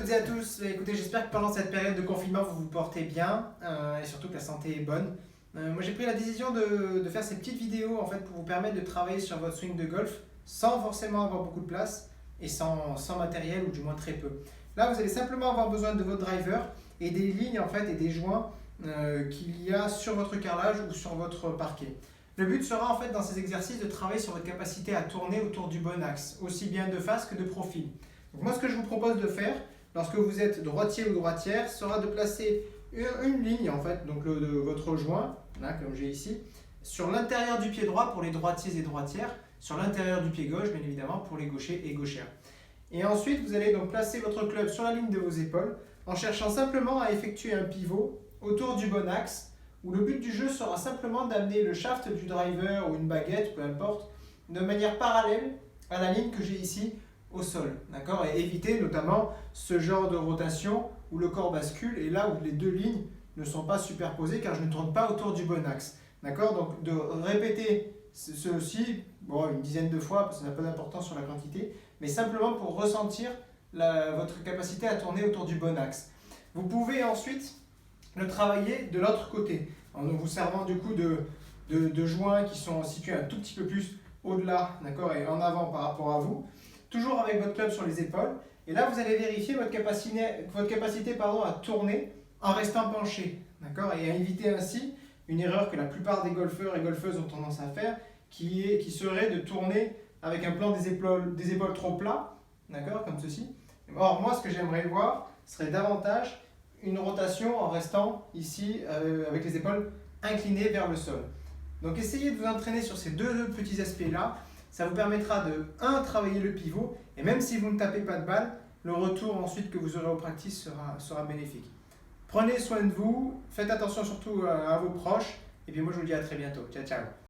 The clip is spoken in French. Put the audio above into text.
toutes et à tous, écoutez, j'espère que pendant cette période de confinement, vous vous portez bien et surtout que la santé est bonne. Moi, j'ai pris la décision de faire ces petites vidéos en fait, pour vous permettre de travailler sur votre swing de golf sans forcément avoir beaucoup de place et sans matériel ou du moins très peu. Là, vous allez simplement avoir besoin de votre driver et des lignes en fait, et des joints qu'il y a sur votre carrelage ou sur votre parquet. Le but sera en fait dans ces exercices de travailler sur votre capacité à tourner autour du bon axe, aussi bien de face que de profil. Donc moi, ce que je vous propose de faire, lorsque vous êtes droitier ou droitière, sera de placer une ligne, en fait, donc de votre joint, là, comme j'ai ici, sur l'intérieur du pied droit pour les droitiers et droitières, sur l'intérieur du pied gauche, bien évidemment, pour les gauchers et gauchères. Et ensuite, vous allez donc placer votre club sur la ligne de vos épaules, en cherchant simplement à effectuer un pivot autour du bon axe, où le but du jeu sera simplement d'amener le shaft du driver ou une baguette, peu importe, de manière parallèle à la ligne que j'ai ici, au sol, d'accord, et éviter notamment ce genre de rotation où le corps bascule et là où les deux lignes ne sont pas superposées car je ne tourne pas autour du bon axe, d'accord. Donc de répéter ceci une dizaine de fois parce que ça n'a pas d'importance sur la quantité, mais simplement pour ressentir votre capacité à tourner autour du bon axe. Vous pouvez ensuite le travailler de l'autre côté en vous servant du coup de joints qui sont situés un tout petit peu plus au-delà, d'accord, et en avant par rapport à vous. Toujours avec votre club sur les épaules. Et là, vous allez vérifier votre capacité à tourner en restant penché. D'accord, et à éviter ainsi une erreur que la plupart des golfeurs et golfeuses ont tendance à faire, qui serait de tourner avec un plan des épaules trop plat, d'accord, comme ceci. Or, moi, ce que j'aimerais voir serait davantage une rotation en restant ici avec les épaules inclinées vers le sol. Donc, essayez de vous entraîner sur ces deux petits aspects-là. Ça vous permettra de, travailler le pivot, et même si vous ne tapez pas de balle, le retour ensuite que vous aurez au practice sera bénéfique. Prenez soin de vous, faites attention surtout à vos proches, et puis moi je vous dis à très bientôt. Ciao, ciao.